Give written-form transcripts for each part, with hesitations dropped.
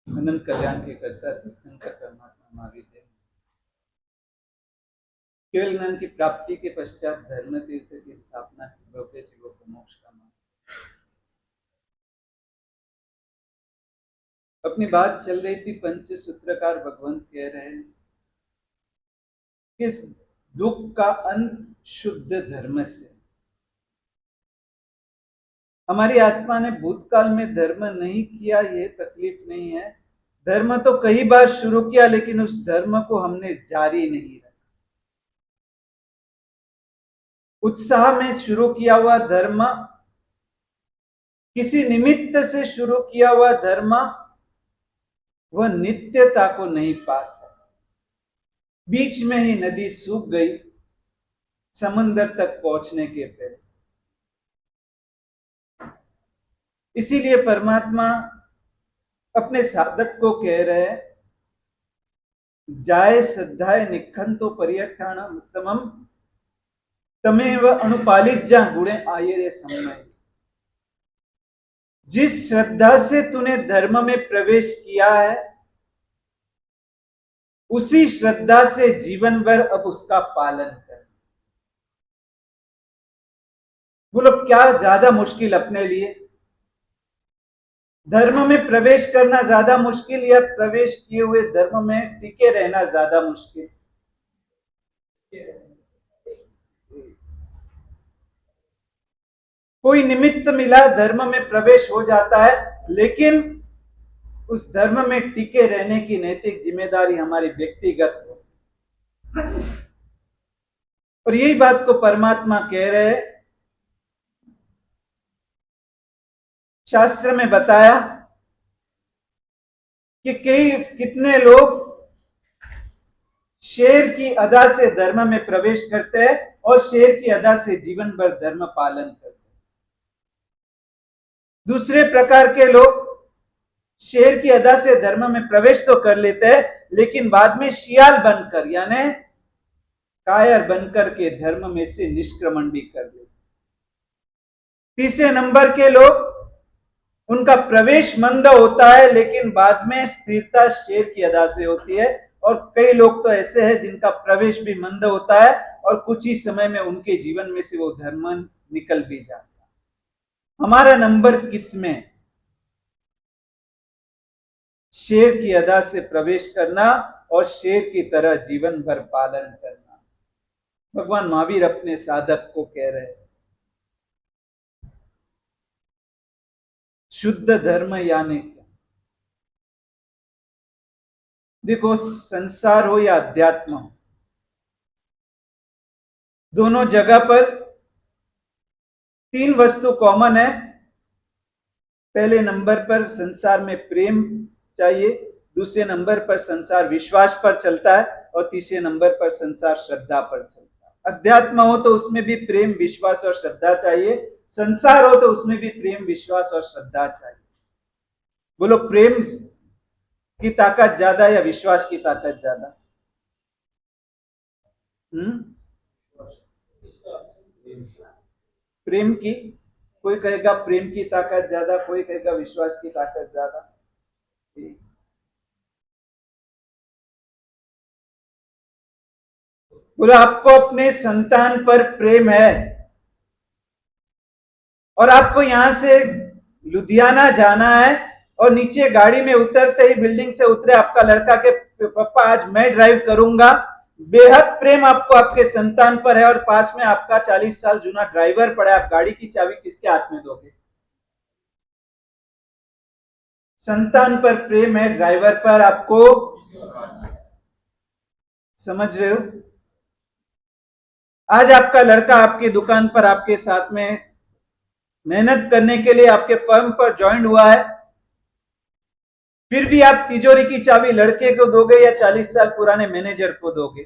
अनंत कल्याण के कर्ता तीर्थंकर परमात्मा महावीर देव केवल ज्ञान की प्राप्ति के पश्चात धर्म तीर्थ की स्थापना की, लौकिक जीवों को मोक्ष का मार्ग। अपनी बात चल रही थी, पंच सूत्रकार भगवंत कह रहे हैं इस दुख का अंत शुद्ध धर्म से। हमारी आत्मा ने भूतकाल में धर्म नहीं किया, ये तकलीफ नहीं है। धर्म तो कई बार शुरू किया, लेकिन उस धर्म को हमने जारी नहीं रखा। उत्साह में शुरू किया हुआ धर्म, किसी निमित्त से शुरू किया हुआ धर्म, वह नित्यता को नहीं पा सकता। बीच में ही नदी सूख गई समुद्र तक पहुंचने के पहले। इसीलिए परमात्मा अपने साधक को कह रहे हैं, जाय श्रद्धाए निखंतो पर्यठान उत्तमम तमेव अनुपालित जा गुणे आये रे समय। जिस श्रद्धा से तूने धर्म में प्रवेश किया है, उसी श्रद्धा से जीवन भर अब उसका पालन कर। बोलो, क्या ज्यादा मुश्किल अपने लिए? धर्म में प्रवेश करना ज्यादा मुश्किल या प्रवेश किए हुए धर्म में टिके रहना ज्यादा मुश्किल? कोई निमित्त मिला, धर्म में प्रवेश हो जाता है, लेकिन उस धर्म में टिके रहने की नैतिक जिम्मेदारी हमारी व्यक्तिगत हो। और यही बात को परमात्मा कह रहे हैं। शास्त्र में बताया कि कितने लोग शेर की अदा से धर्म में प्रवेश करते हैं और शेर की अदा से जीवन भर धर्म पालन करते हैं। दूसरे प्रकार के लोग शेर की अदा से धर्म में प्रवेश तो कर लेते हैं, लेकिन बाद में शियाल बनकर यानी कायर बनकर के धर्म में से निष्क्रमण भी कर लेते। तीसरे नंबर के लोग, उनका प्रवेश मंद होता है, लेकिन बाद में स्थिरता शेर की अदा से होती है। और कई लोग तो ऐसे हैं जिनका प्रवेश भी मंद होता है और कुछ ही समय में उनके जीवन में से वो धर्म निकल भी जाता है। हमारा नंबर किस में? शेर की अदा से प्रवेश करना और शेर की तरह जीवन भर पालन करना। भगवान महावीर अपने साधक को कह रहे हैं, शुद्ध धर्म यानी क्या? देखो, संसार हो या अध्यात्म हो, दोनों जगह पर तीन वस्तु कॉमन है। पहले नंबर पर संसार में प्रेम चाहिए, दूसरे नंबर पर संसार विश्वास पर चलता है और तीसरे नंबर पर संसार श्रद्धा पर चलता है। अध्यात्म हो तो उसमें भी प्रेम, विश्वास और श्रद्धा चाहिए। संसार हो तो उसमें भी प्रेम, विश्वास और श्रद्धा चाहिए। बोलो, प्रेम की ताकत ज्यादा या विश्वास की ताकत ज्यादा? प्रेम की, कोई कहेगा प्रेम की ताकत ज्यादा, कोई कहेगा विश्वास की ताकत ज्यादा। बोलो, आपको अपने संतान पर प्रेम है और आपको यहां से लुधियाना जाना है और नीचे गाड़ी में उतरते ही, बिल्डिंग से उतरे आपका लड़का के पापा आज मैं ड्राइव करूंगा। बेहद प्रेम आपको आपके संतान पर है और पास में आपका 40 साल जुना ड्राइवर पड़ा है। आप गाड़ी की चाबी किसके हाथ में दोगे? संतान पर प्रेम है, ड्राइवर पर आपको, समझ रहे हो? आज आपका लड़का आपकी दुकान पर आपके साथ में मेहनत करने के लिए आपके फर्म पर ज्वाइन हुआ है, फिर भी आप तिजोरी की चाबी लड़के को दोगे या 40 साल पुराने मैनेजर को दोगे?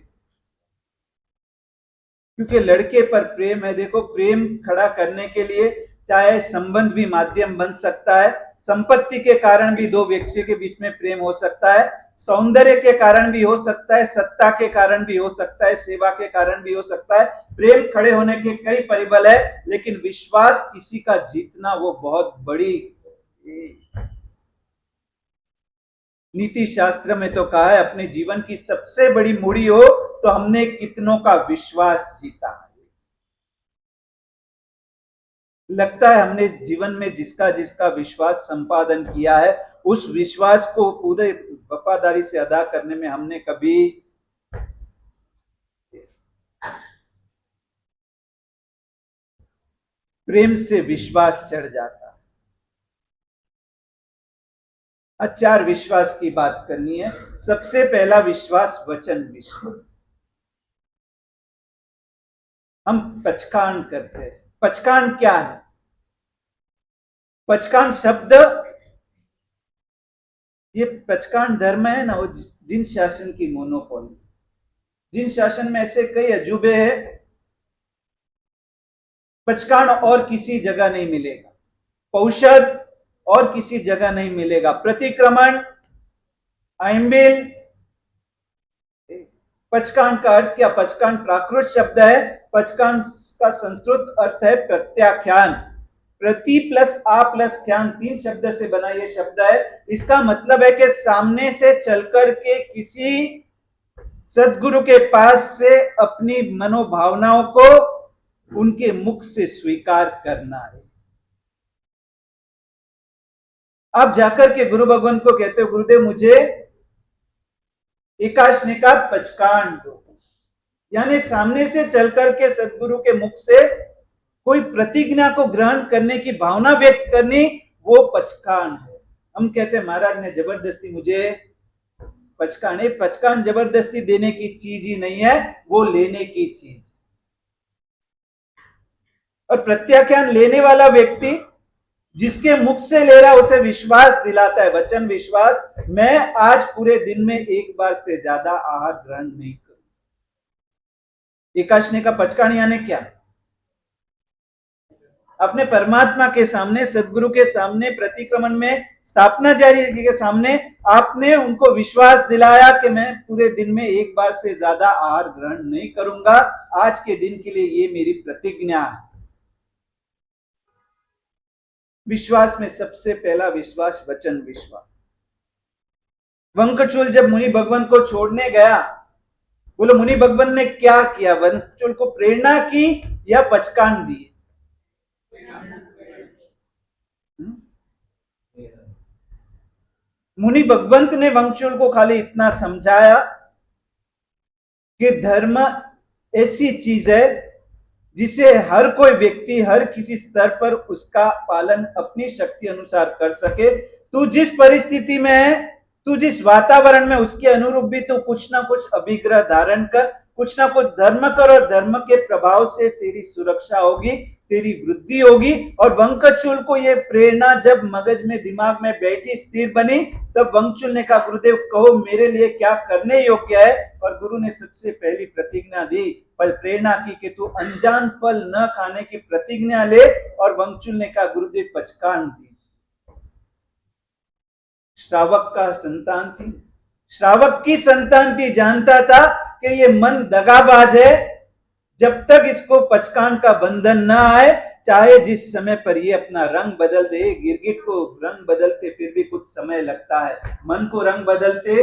क्योंकि लड़के पर प्रेम है। देखो, प्रेम खड़ा करने के लिए चाहे संबंध भी माध्यम बन सकता है, संपत्ति के कारण भी दो व्यक्तियों के बीच में प्रेम हो सकता है, सौंदर्य के कारण भी हो सकता है, सत्ता के कारण भी हो सकता है, सेवा के कारण भी हो सकता है। प्रेम खड़े होने के कई परिबल है, लेकिन विश्वास किसी का जीतना वो बहुत बड़ी। नीति शास्त्र में तो कहा है अपने जीवन की सबसे बड़ी मूड़ी हो तो हमने कितनों का विश्वास जीता है। लगता है हमने जीवन में जिसका जिसका विश्वास संपादन किया है, उस विश्वास को पूरे वफादारी से अदा करने में हमने कभी प्रेम से विश्वास चढ़ जाता है। आज 4 विश्वास की बात करनी है। सबसे पहला विश्वास वचन विश्वास। हम पचकान करते हैं। पचकान क्या है? पचकान शब्द, ये पचकान धर्म है ना, वो जिन शासन की मोनोपोली, जिन शासन में ऐसे कई अजूबे हैं, पचकान और किसी जगह नहीं मिलेगा, पौषध और किसी जगह नहीं मिलेगा, प्रतिक्रमण, आइम्बिल। पचकान का अर्थ क्या? पचकान प्राकृत शब्द है। पचकान का संस्कृत अर्थ है प्रत्याख्यान। प्रति प्लस आ प्लस ख्यान, 3 शब्द से बना यह शब्द है। इसका मतलब है कि सामने से चलकर के किसी सदगुरु के पास से अपनी मनोभावनाओं को उनके मुख से स्वीकार करना है। आप जाकर के गुरु भगवंत को कहते हो, गुरुदेव मुझे एकाशनी का पचकान दो, यानी सामने से चलकर के सदगुरु के मुख से कोई प्रतिज्ञा को ग्रहण करने की भावना व्यक्त करनी, वो पचकान है। हम कहते हैं महाराज ने जबरदस्ती मुझे पचकान। पचकान जबरदस्ती देने की चीज ही नहीं है, वो लेने की चीज। और प्रत्याख्यान लेने वाला व्यक्ति जिसके मुख से ले रहा उसे विश्वास दिलाता है, वचन विश्वास, मैं आज पूरे दिन में एक बार से ज्यादा आहार ग्रहण नहीं करूं। एकाशनी का पचकान यानी क्या? अपने परमात्मा के सामने, सदगुरु के सामने, प्रतिक्रमण में स्थापना जारी के सामने आपने उनको विश्वास दिलाया कि मैं पूरे दिन में एक बार से ज्यादा आहार ग्रहण नहीं करूंगा, आज के दिन के लिए ये मेरी प्रतिज्ञा है। विश्वास में सबसे पहला विश्वास वचन विश्वास। वंकचूल जब मुनि भगवान को छोड़ने गया, बोलो मुनि भगवान ने क्या किया? वंकचूल को प्रेरणा की या पचकान दी? मुनि भगवंत ने वंकचूल को खाली इतना समझाया कि धर्म ऐसी चीज है जिसे हर कोई व्यक्ति हर किसी स्तर पर उसका पालन अपनी शक्ति अनुसार कर सके। तू जिस परिस्थिति में है, तू जिस वातावरण में, उसके अनुरूप भी तू कुछ ना कुछ अभिग्रह धारण कर, कुछ ना कुछ धर्म कर, और धर्म के प्रभाव से तेरी सुरक्षा होगी, तेरी वृद्धि होगी। और वंकचूल को यह प्रेरणा जब मगज में, दिमाग में बैठी, स्थिर बनी, तब वंकचूल ने कहा गुरुदेव कहो मेरे लिए क्या करने योग्य है। और गुरु ने सबसे पहली प्रतिज्ञा दी, पर प्रेरणा की कि तू अनजान फल न खाने की प्रतिज्ञा ले। और वंकचूल ने कहा गुरुदेव पचकान दी। श्रावक का संतान थी, श्रावक की संतान थी, जानता था कि ये मन दगाबाज है, जब तक इसको पचकान का बंधन ना आए, चाहे जिस समय पर ये अपना रंग बदल दे। गिरगिट को रंग बदलते फिर भी कुछ समय लगता है, मन को रंग बदलते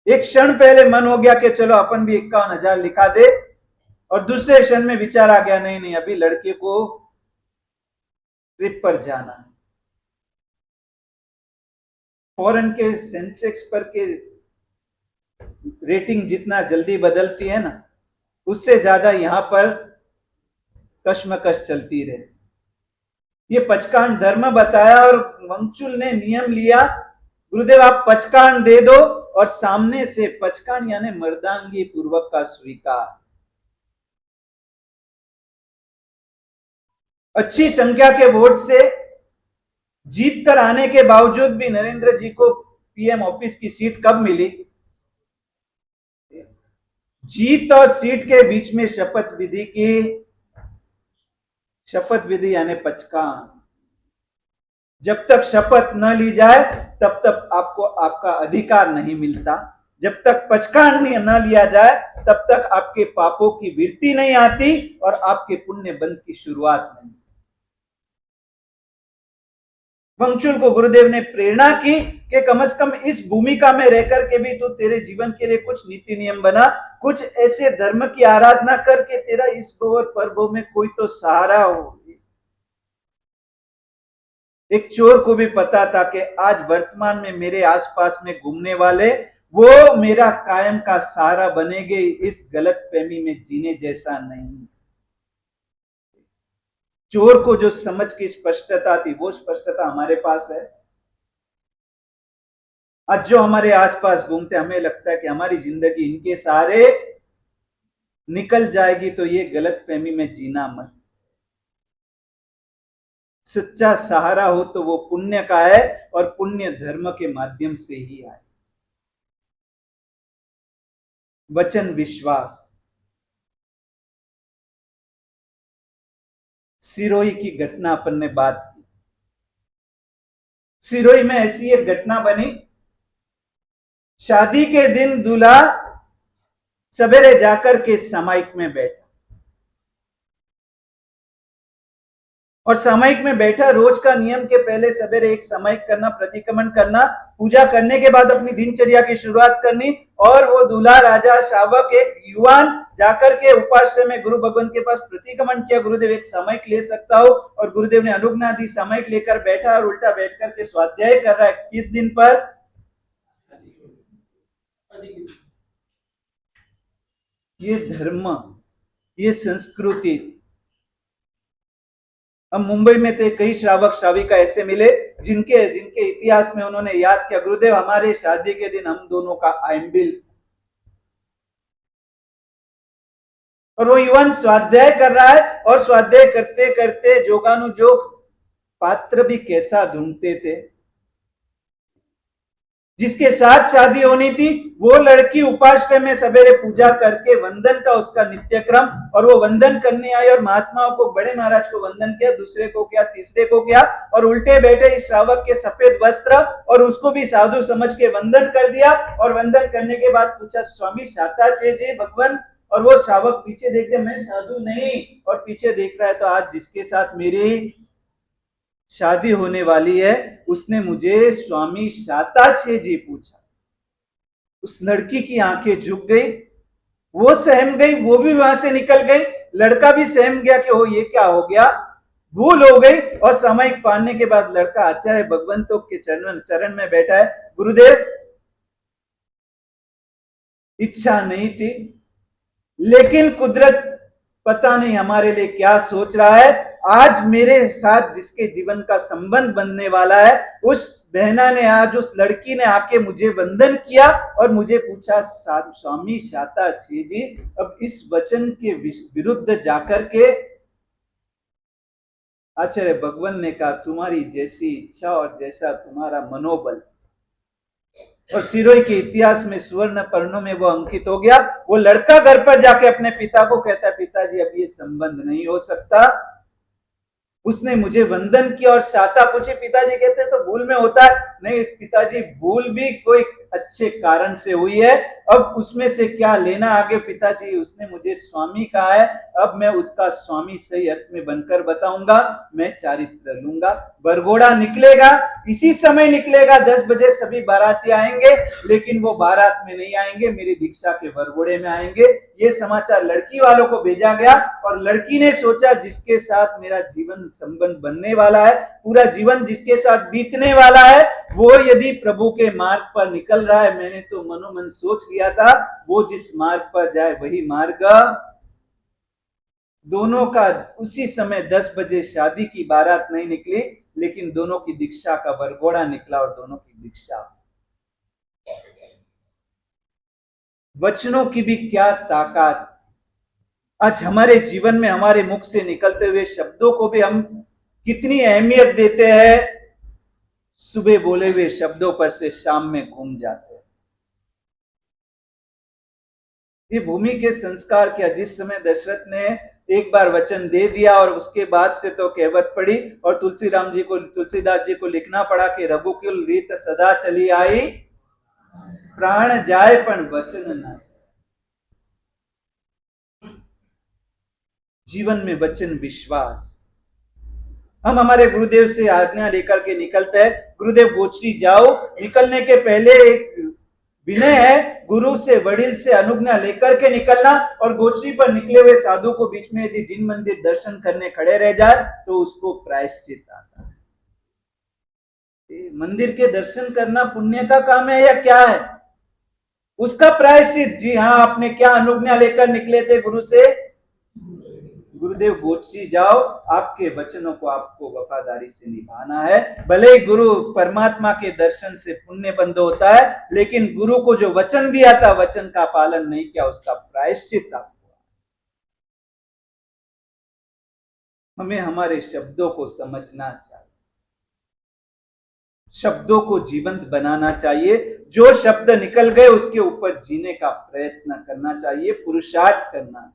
एक क्षण पहले मन हो गया कि चलो अपन भी 51,000 लिखा दे, और दूसरे क्षण में विचार आ गया नहीं नहीं अभी लड़के को ट्रिप पर जाना है। फॉरेन के सेंसेक्स पर के रेटिंग जितना जल्दी बदलती है ना, उससे ज्यादा यहां पर कश्मकश चलती रहे। ये पचकान धर्म बताया और वंकचूल ने नियम लिया, गुरुदेव आप पचकान दे दो। और सामने से पचकान यानी मर्दांगी पूर्वक का स्वीकार। अच्छी संख्या के वोट से जीत कर आने के बावजूद भी नरेंद्र जी को पीएम ऑफिस की सीट कब मिली? जीत और सीट के बीच में शपथ विधि की शपथ विधि यानी पचकान। जब तक शपथ न ली जाए तब तक आपको आपका अधिकार नहीं मिलता। जब तक पचकान न लिया जाए तब तक आपके पापों की वृत्ति नहीं आती और आपके पुण्य बंध की शुरुआत नहीं। वंगचुल को गुरुदेव ने प्रेरणा की कि कम से कम इस भूमिका में रहकर के भी तू तेरे जीवन के लिए कुछ नीति नियम बना, कुछ ऐसे धर्म की आराधना करके तेरा इस पर्वों में कोई तो सहारा हो। एक चोर को भी पता था कि आज वर्तमान में मेरे आसपास में घूमने वाले वो मेरा कायम का सहारा बनेंगे, इस गलत फहमी में जीने जैसा नहीं। चोर को जो समझ की स्पष्टता थी वो स्पष्टता हमारे पास है। आज जो हमारे आसपास घूमते हमें लगता है कि हमारी जिंदगी इनके सहारे निकल जाएगी, तो ये गलत फहमी में जीना मत। सच्चा सहारा हो तो वो पुण्य का है और पुण्य धर्म के माध्यम से ही आए। वचन विश्वास। सिरोही की घटना अपन ने बात की। सिरोही में ऐसी एक घटना बनी, शादी के दिन दूल्हा सवेरे जाकर के सामायिक में बैठा और सामायिक में बैठा। रोज का नियम के पहले सवेरे एक सामायिक करना, प्रतिक्रमण करना, पूजा करने के बाद अपनी दिनचर्या की शुरुआत करनी। और वो दूल्हा राजा शावक एक युवान जाकर के उपाश्रय में गुरु भगवान के पास प्रतिक्रमण किया, गुरुदेव एक सामायिक ले सकता हो, और गुरुदेव ने अनुज्ञा दी। सामायिक लेकर बैठा और उल्टा बैठ करके स्वाध्याय कर रहा है। किस दिन पर? ये धर्म, ये संस्कृति। हम मुंबई में थे, कई श्रावक श्राविका ऐसे मिले जिनके इतिहास में उन्होंने याद किया, गुरुदेव हमारे शादी के दिन हम दोनों का आइम्बिल। और वो युवान स्वाध्याय कर रहा है और स्वाध्याय करते करते जोगानुजोग पात्र भी कैसा ढूंढते थे। जिसके साथ शादी होनी थी वो लड़की उपाश्रय में सवेरे पूजा करके वंदन का उसका नित्य क्रम, और वो वंदन करने आई और महात्माओं को, बड़े महाराज को वंदन किया, दूसरे को किया, तीसरे को किया, और उल्टे बैठे इस श्रावक के सफेद वस्त्र और उसको भी साधु समझ के वंदन कर दिया। और वंदन करने के बाद पूछा, स्वामी शाता छे जे भगवान? और वो श्रावक पीछे देखते, मैं साधु नहीं, और पीछे देख रहा है तो आज जिसके साथ मेरी शादी होने वाली है उसने मुझे स्वामी शाता छे जी पूछा। उस लड़की की आंखें झुक गई, वो सहम गई, वो भी वहां से निकल गई। लड़का भी सहम गया कि हो ये क्या हो गया, भूल हो गई। और सामायिक पाने के बाद लड़का आचार्य भगवंतों के चरण में बैठा है। गुरुदेव, इच्छा नहीं थी, लेकिन कुदरत पता नहीं हमारे लिए क्या सोच रहा है। आज मेरे साथ जिसके जीवन का संबंध बनने वाला है, उस बहना ने, आज उस लड़की ने आके मुझे वंदन किया और मुझे पूछा, स्वामी शाता छे जी। अब इस वचन के विरुद्ध जाकर के आचार्य भगवान ने कहा, तुम्हारी जैसी इच्छा और जैसा तुम्हारा मनोबल। और सिरोही के इतिहास में स्वर्ण पर्णों में वो अंकित हो गया। वो लड़का घर पर जाके अपने पिता को कहता है, पिताजी अब ये संबंध नहीं हो सकता। उसने मुझे वंदन किया और शाता पूछे, पिताजी कहते हैं तो भूल में होता है। नहीं पिताजी, भूल भी कोई अच्छे कारण से हुई है, अब उसमें से क्या लेना आगे। पिताजी, उसने मुझे स्वामी कहा है, अब मैं उसका स्वामी सही अर्थ में बनकर बताऊंगा, मैं चारित्र लूंगा। बरघोड़ा निकलेगा, इसी समय निकलेगा, 10 बजे सभी बाराती आएंगे, लेकिन वो बारात में नहीं आएंगे, मेरी दीक्षा के बरघोड़े में आएंगे। ये समाचार लड़की वालों को भेजा गया और लड़की ने सोचा, जिसके साथ मेरा जीवन संबंध बनने वाला है, पूरा जीवन जिसके साथ बीतने वाला है, वो यदि प्रभु के मार्ग पर निकल रहा है, मैंने तो मनोमन सोच लिया था वो जिस मार्ग पर जाए वही मार्ग। दोनों का उसी समय 10 बजे शादी की बारात नहीं निकली, लेकिन दोनों की दीक्षा का बरघोड़ा निकला और दोनों की दीक्षा। वचनों की भी क्या ताकत। आज हमारे जीवन में हमारे मुख से निकलते हुए शब्दों को भी हम कितनी अहमियत देते हैं। सुबह बोले हुए शब्दों पर से शाम में घूम जाते हैं। ये भूमि के संस्कार क्या। जिस समय दशरथ ने एक बार वचन दे दिया और उसके बाद से तो कहावत पड़ी और तुलसीदास जी को लिखना पड़ा कि रघुकुल रीत सदा चली आई, प्राण जाए पण वचन ना। जीवन में वचन विश्वास। हम हमारे गुरुदेव से आज्ञा लेकर के निकलते हैं, गुरुदेव गोचरी जाओ, निकलने के पहले एक विनय है, गुरु से वडिल से अनुज्ञा लेकर के निकलना। और गोचरी पर निकले हुए साधु को बीच में यदि जिन मंदिर दर्शन करने खड़े रह जाए तो उसको प्रायश्चित आता है। मंदिर के दर्शन करना पुण्य का काम है या क्या है? उसका प्रायश्चित। जी हाँ, आपने क्या अनुज्ञा लेकर निकले थे गुरु से? गुरुदेव गोचरी जाओ, आपके वचनों को आपको वफादारी से निभाना है। भले ही गुरु परमात्मा के दर्शन से पुण्य बंद होता है, लेकिन गुरु को जो वचन दिया था, वचन का पालन नहीं किया, उसका प्रायश्चित आपको। हमें हमारे शब्दों को समझना चाहिए, शब्दों को जीवंत बनाना चाहिए। जो शब्द निकल गए उसके ऊपर जीने का प्रयत्न करना चाहिए, पुरुषार्थ करना चाहिए।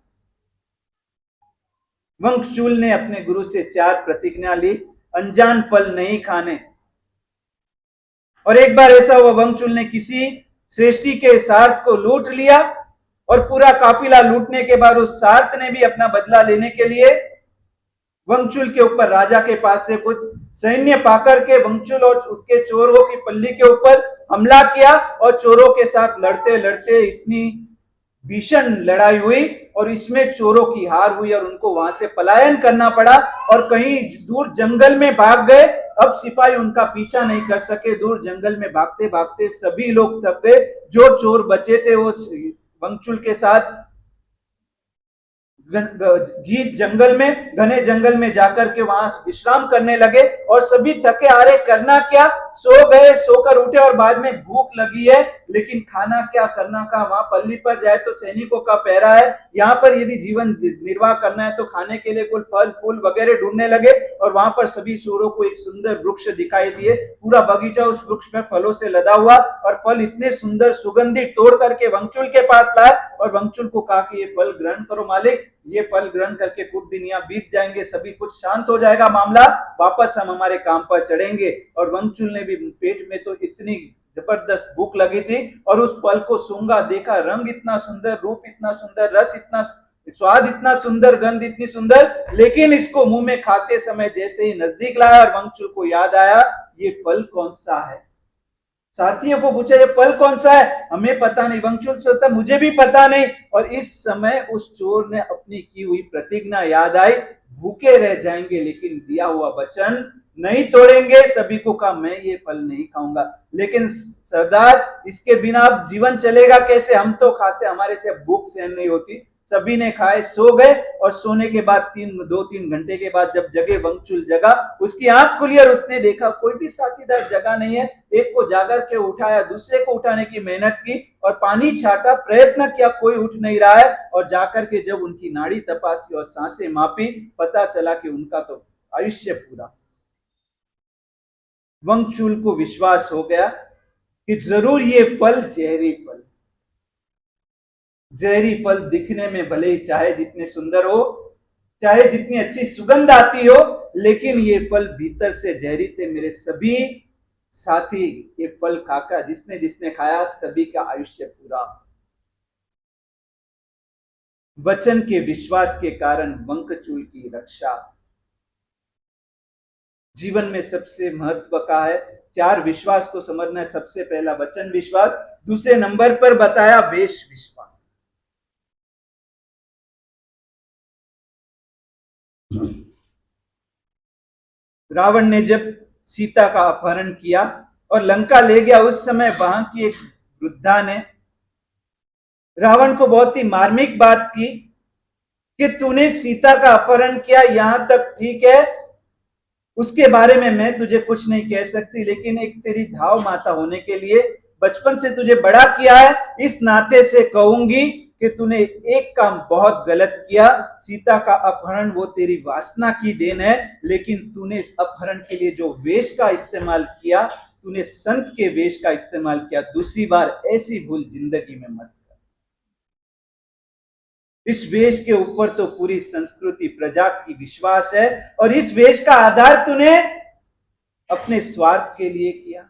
वंशचूल ने अपने गुरु से 4 प्रतिज्ञा ली, अनजान फल नहीं खाने। और एक बार ऐसा हुआ, वंशचूल ने किसी श्रेष्ठी के सारथ को लूट लिया और पूरा काफिला लूटने के बाद उस सारथ ने भी अपना बदला लेने के लिए वंशचूल के ऊपर राजा के पास से कुछ सैन्य पाकर के वंशचूल और उसके चोरों की पल्ली के ऊपर हमला किया और चोरों के साथ लड़ते लड़ते इतनी भीषण लड़ाई हुई और इसमें चोरों की हार हुई और उनको वहां से पलायन करना पड़ा और कहीं दूर जंगल में भाग गए। अब सिपाही उनका पीछा नहीं कर सके, दूर जंगल में भागते भागते सभी लोग थक गए। जो चोर बचे थे वो वंशचूल के साथ गीत जंगल में, घने जंगल में जाकर के वहां विश्राम करने लगे और सभी थके हारे करना क्या, सो गए, सोकर उठे और बाद में भूख लगी है लेकिन खाना क्या करना का। वहां पल्ली पर जाए तो सैनिकों का पहरा है, यहाँ पर यदि जीवन निर्वाह करना है तो खाने के लिए कुछ फल फूल वगैरह ढूंढने लगे और वहां पर सभी सूरों को एक सुंदर वृक्ष दिखाई दिए, पूरा बगीचा उस वृक्ष में फलों से लदा हुआ और फल इतने सुंदर सुगंधित तोड़ करके वंशचूल के पास लाए और वंशचूल को कहा कि ये फल ग्रहण करो मालिक, ये फल ग्रहण करके कुछ दिन यहाँ बीत जाएंगे, सभी कुछ शांत हो जाएगा मामला, वापस हम हमारे काम पर चढ़ेंगे। और वंशचूल ने भी पेट में तो इतनी जबरदस्त भूख लगी थी और उस फल को सूंघा, देखा रंग इतना सुंदर, रूप इतना सुंदर, रस इतना स्वाद इतना सुंदर, गंध इतनी सुंदर, लेकिन इसको मुंह में खाते समय जैसे ही नजदीक लाया और वंशचूल को याद आया ये फल कौन सा है। साथियों को पूछा ये फल कौन सा है, हमें पता नहीं। वंशचूल सोचता मुझे भी पता नहीं। और इस समय उस चोर ने अपनी की हुई प्रतिज्ञा याद आई, भूखे रह जाएंगे लेकिन दिया हुआ वचन नहीं तोड़ेंगे। सभी को कहा मैं ये फल नहीं खाऊंगा। लेकिन सरदार इसके बिना अब जीवन चलेगा कैसे, हम तो खाते, हमारे से भूख सहन नहीं होती। सभी ने खाए, सो गए और सोने के बाद 2-3 घंटे के बाद जब जगे, वंशचूल जगा, उसकी आंख खुली और उसने देखा कोई भी साथीदार जगा नहीं है। एक को जाकर के उठाया, दूसरे को उठाने की मेहनत की और पानी छाटा, प्रयत्न किया, कोई उठ नहीं रहा है। और जाकर के जब उनकी नाड़ी तपासी और सांसें मापी, पता चला कि उनका तो आयुष्य पूरा। वंशचूल को विश्वास हो गया कि जरूर ये फल जहरी फल, जहरी फल दिखने में भले ही चाहे जितने सुंदर हो, चाहे जितनी अच्छी सुगंध आती हो, लेकिन ये फल भीतर से जहरी थे। मेरे सभी साथी ये फल खाकर जिसने जिसने खाया सभी का आयुष्य पूरा। वचन के विश्वास के कारण वंशचूल की रक्षा। जीवन में सबसे महत्व का है, 4 विश्वास को समझना है। सबसे पहला वचन विश्वास, दूसरे नंबर पर बताया वेश विश्वास। रावण ने जब सीता का अपहरण किया और लंका ले गया, उस समय वहां की एक वृद्धा ने रावण को बहुत ही मार्मिक बात की कि तूने सीता का अपहरण किया, यहां तक ठीक है, उसके बारे में मैं तुझे कुछ नहीं कह सकती, लेकिन एक तेरी धाव माता होने के लिए बचपन से तुझे बड़ा किया है, इस नाते से कहूंगी कि तूने एक काम बहुत गलत किया। सीता का अपहरण वो तेरी वासना की देन है, लेकिन तूने इस अपहरण के लिए जो वेश का इस्तेमाल किया, तूने संत के वेश का इस्तेमाल किया। दूसरी बार ऐसी भूल जिंदगी में मत। इस वेश के ऊपर तो पूरी संस्कृति प्रजा की विश्वास है, और इस वेश का आधार तूने अपने स्वार्थ के लिए किया।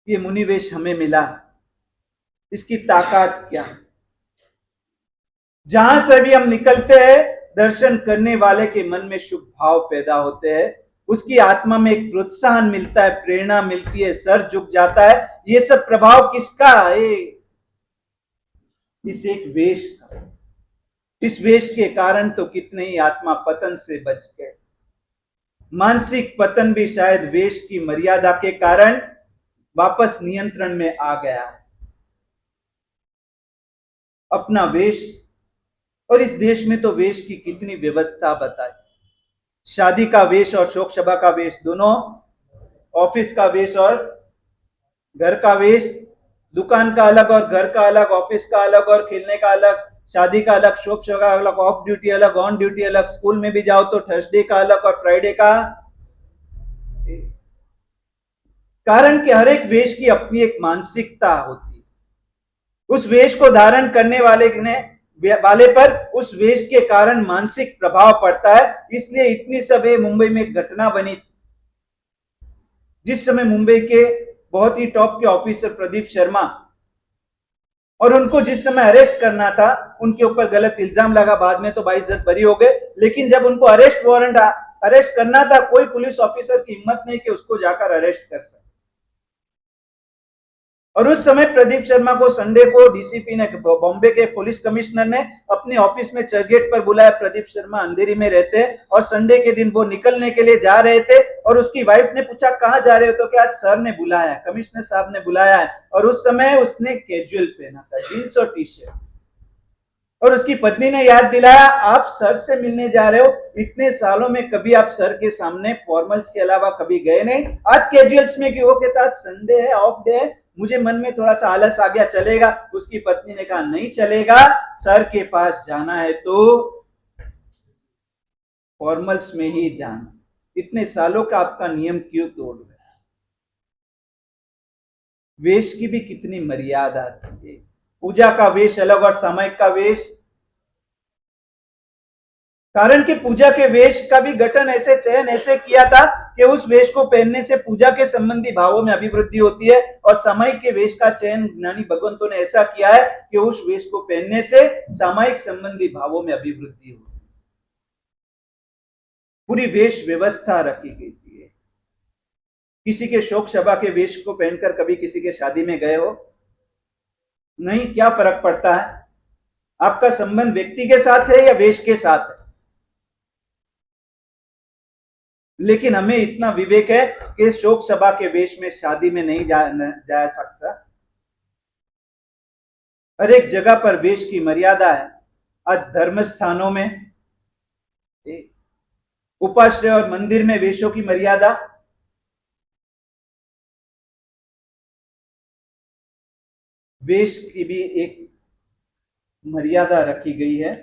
ये मुनिवेश हमें मिला, इसकी ताकत क्या? जहां से भी हम निकलते हैं, दर्शन करने वाले के मन में शुभ भाव पैदा होते हैं, उसकी आत्मा में एक प्रोत्साहन मिलता है, प्रेरणा मिलती है, सर झुक जाता है। ये सब प्रभाव किसका है? इस एक वेश का। इस वेश के कारण तो कितने ही आत्मा पतन से बच गए। मानसिक पतन भी शायद वेश की मर्यादा के कारण वापस नियंत्रण में आ गया है। अपना वेश, और इस देश में तो वेश की कितनी व्यवस्था बताए। शादी का वेश और शोक सभा का वेश दोनों, ऑफिस का वेश और घर का वेश, दुकान का अलग और घर का अलग, ऑफिस का अलग और खेलने का अलग, शादी का अलग, शोक सभा का अलग, ऑफ ड्यूटी अलग, ऑन ड्यूटी अलग, स्कूल में भी जाओ तो थर्सडे का अलग और फ्राइडे का। कारण कि हर एक वेश की अपनी एक मानसिकता होती है। उस वेश को धारण करने वाले पर उस वेश के कारण मानसिक प्रभाव पड़ता है। इसलिए इतनी समय मुंबई में एक घटना बनी, जिस समय मुंबई के बहुत ही टॉप के ऑफिसर प्रदीप शर्मा, और उनको जिस समय अरेस्ट करना था, उनके ऊपर गलत इल्जाम लगा, बाद में तो बाइज्जत बरी हो गए। लेकिन जब उनको अरेस्ट करना था, कोई पुलिस ऑफिसर की हिम्मत नहीं कि उसको जाकर अरेस्ट कर सके। और उस समय प्रदीप शर्मा को संडे को डीसीपी ने, बॉम्बे के पुलिस कमिश्नर ने अपने ऑफिस में चर्चगेट पर बुलाया। प्रदीप शर्मा अंधेरी में रहते और संडे के दिन वो निकलने के लिए जा रहे थे, और उसकी वाइफ ने पूछा कहां जा रहे हो, तो क्या आज सर ने बुलाया है, कमिश्नर साहब ने बुलाया है। और उस समय उसने कैजुअल पहना था, जींस और टी शर्ट। और उसकी पत्नी ने याद दिलाया, आप सर से मिलने जा रहे हो, इतने सालों में कभी आप सर के सामने फॉर्मल्स के अलावा कभी गए नहीं, आज कैजुअल्स में क्यों? कहता आज संडे है, ऑफ डे है, मुझे मन में थोड़ा सा आलस आ गया, चलेगा? उसकी पत्नी ने कहा नहीं चलेगा, सर के पास जाना है तो फॉर्मल्स में ही जाना। इतने सालों का आपका नियम क्यों तोड़ रहे? वेश की भी कितनी मर्यादा थी। पूजा का वेश अलग और सामायिक का वेश, कारण कि पूजा के वेश का भी गठन ऐसे, चयन ऐसे किया था कि उस वेश को पहनने से पूजा के संबंधी भावों में अभिवृद्धि होती है, और सामायिक के वेश का चयन ज्ञानी भगवंतों ने ऐसा किया है कि उस वेश को पहनने से सामायिक संबंधी भावों में अभिवृद्धि होती है। पूरी वेश व्यवस्था रखी गई थी। किसी के शोक सभा के वेश को पहनकर कभी किसी के शादी में गए हो? नहीं। क्या फर्क पड़ता है? आपका संबंध व्यक्ति के साथ है या वेश के साथ है? लेकिन हमें इतना विवेक है कि शोक सभा के वेश में शादी में नहीं जा सकता। हर एक जगह पर वेश की मर्यादा है। आज धर्म स्थानों में, उपाश्रय और मंदिर में वेशों की मर्यादा, वेश की भी एक मर्यादा रखी गई है।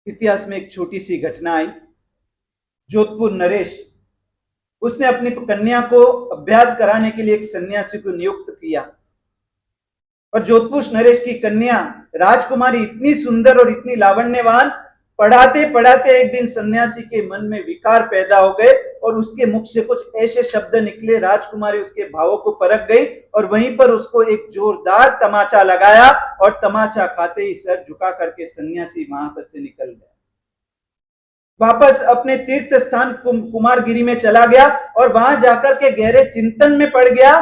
इतिहास में एक छोटी सी घटना आई। जोधपुर नरेश, उसने अपनी कन्या को अभ्यास कराने के लिए एक सन्यासी को नियुक्त किया, और जोधपुर नरेश की कन्या राजकुमारी इतनी सुंदर और इतनी लावण्यवान, पढ़ाते पढ़ाते एक दिन सन्यासी के मन में विकार पैदा हो गए, और उसके मुख से कुछ ऐसे शब्द निकले, राजकुमारी उसके भावों को परख गई, और वहीं पर उसको एक जोरदार तमाचा लगाया, और तमाचा खाते ही सर झुका करके सन्यासी वहां पर से निकल गया। वापस अपने तीर्थ स्थान कुमारगिरी में चला गया, और वहां जाकर के गहरे चिंतन में पड़ गया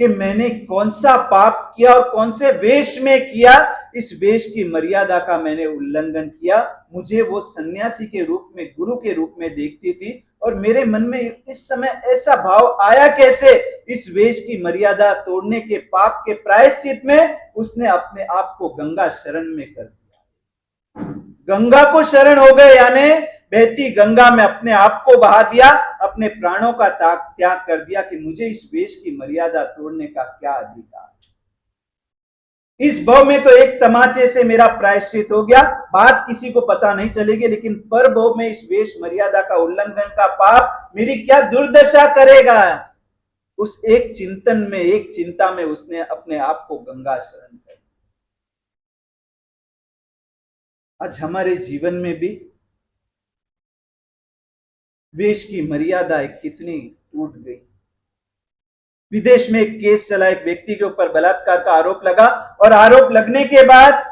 कि मैंने कौन सा पाप किया और कौन से वेश में किया। इस वेश की मर्यादा का मैंने उल्लंघन किया। मुझे वो सन्यासी के रूप में, गुरु के रूप में देखती थी, और मेरे मन में इस समय ऐसा भाव आया कैसे? इस वेश की मर्यादा तोड़ने के पाप के प्रायश्चित में उसने अपने आप को गंगा शरण में कर दिया। गंगा को शरण हो गए, यानी बहती गंगा में अपने आप को बहा दिया, अपने प्राणों का त्याग कर दिया कि मुझे इस वेश की मर्यादा तोड़ने का क्या अधिकार। इस भव में तो एक तमाचे से मेरा प्रायश्चित हो गया, बात किसी को पता नहीं चलेगी, लेकिन पर भव में इस वेश मर्यादा का उल्लंघन का पाप मेरी क्या दुर्दशा करेगा। उस एक चिंतन में, एक चिंता में उसने अपने आप को गंगा शरण कर। आज हमारे जीवन में भी वेश की मर्यादाएं कितनी टूट गई। विदेश में एक केस चला, एक व्यक्ति के ऊपर बलात्कार का आरोप लगा और आरोप लगने के बाद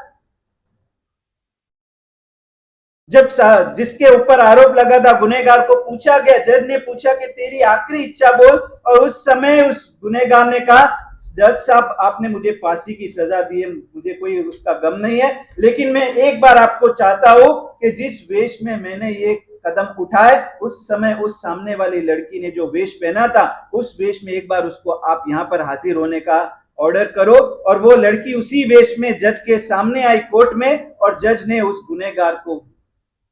जब जिसके ऊपर आरोप लगा था गुनहगार को पूछा गया, जज ने पूछा कि तेरी आखिरी इच्छा बोल, और उस समय उस गुनहगार ने कहा जज साहब आपने मुझे फांसी की सजा दी है, मुझे कोई उसका गम नहीं है, लेकिन मैं एक बार आपको चाहता हूं कि जिस वेश में मैंने ये कदम उठाए उस समय उस सामने वाली लड़की ने जो वेश पहना था उस वेश में एक बार उसको आप यहां पर हाजिर होने का ऑर्डर करो। और वो लड़की उसी वेश में जज के सामने आई कोर्ट में, और जज ने उस गुनहगार को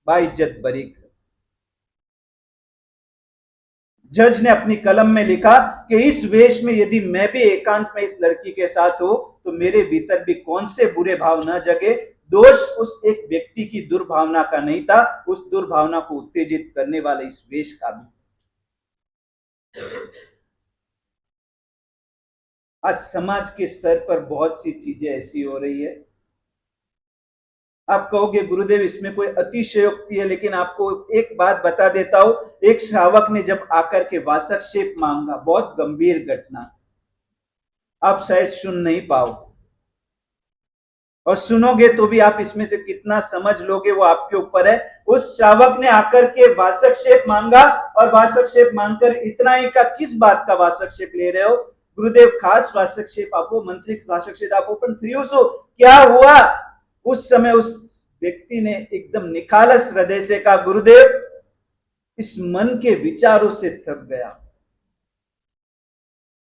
बाइज्जत बरी कर। जज ने अपनी कलम में लिखा कि इस वेश में यदि मैं भी एकांत में इस लड़की के साथ हूं तो मेरे भीतर भी कौन से बुरे भाव न जगे। दोष उस एक व्यक्ति की दुर्भावना का नहीं था, उस दुर्भावना को उत्तेजित करने वाले इस वेश का भी। आज समाज के स्तर पर बहुत सी चीजें ऐसी हो रही है, आप कहोगे गुरुदेव इसमें कोई अतिशयोक्ति है, लेकिन आपको एक बात बता देता हूं। एक श्रावक ने जब आकर के वासक्षेप मांगा, बहुत गंभीर घटना, आप शायद सुन नहीं पाओ, और सुनोगे तो भी आप इसमें से कितना समझ लोगे वो आपके ऊपर है। उस श्रावक ने आकर के वासक्षेप मांगा, और वासक्षेप मांगकर इतना ही का किस बात का वासक्षेप ले रहे हो गुरुदेव? खास वासक्षेप आपको, मंत्रिक वासक्षेप आपको, पर त्रियुसो क्या हुआ? उस समय उस व्यक्ति ने एकदम निखालस हृदय से कहा गुरुदेव इस मन के विचारों से थक गया,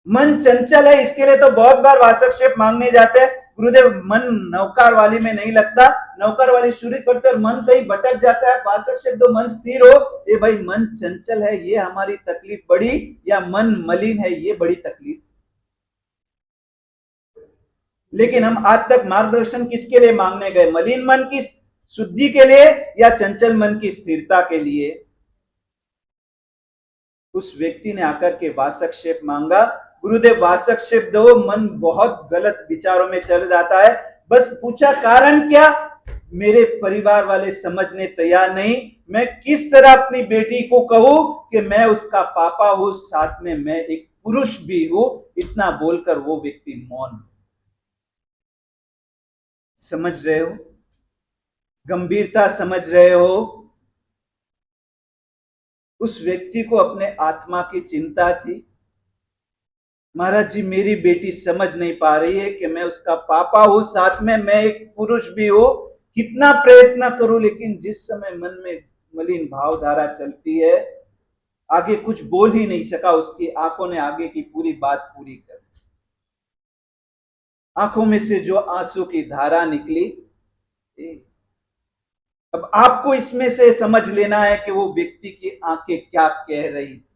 मन चंचल है, इसके लिए तो बहुत बार वासक्षेप मांगने जाते हैं गुरुदेव, मन नौकार वाली में नहीं लगता, नौकार वाली शुरू करते और मन कहीं भटक जाता है, वासक्षेप दो मन स्थिर हो। ये भाई मन चंचल है ये हमारी तकलीफ बड़ी, या मन मलिन है ये बड़ी तकलीफ। लेकिन हम आज तक मार्गदर्शन किसके लिए मांगने गए? मलिन मन की शुद्धि के लिए या चंचल मन की स्थिरता के लिए? उस व्यक्ति ने आकर के वासक्षेप मांगा, गुरुदेव वासक्षेप दो, मन बहुत गलत विचारों में चल जाता है। बस पूछा कारण क्या? मेरे परिवार वाले समझने तैयार नहीं, मैं किस तरह अपनी बेटी को कहूं कि मैं उसका पापा हूं, साथ में मैं एक पुरुष भी हूं। इतना बोलकर वो व्यक्ति मौन। समझ रहे हो? गंभीरता समझ रहे हो? उस व्यक्ति को अपने आत्मा की चिंता थी, महाराज जी मेरी बेटी समझ नहीं पा रही है कि मैं उसका पापा हूं, साथ में मैं एक पुरुष भी हूं, कितना प्रयत्न करूं, लेकिन जिस समय मन में मलिन भावधारा चलती है आगे कुछ बोल ही नहीं सका। उसकी आंखों ने आगे की पूरी बात पूरी कर दी। आंखों में से जो आंसू की धारा निकली, अब आपको इसमें से समझ लेना है कि वो व्यक्ति की आंखें क्या कह रही थी,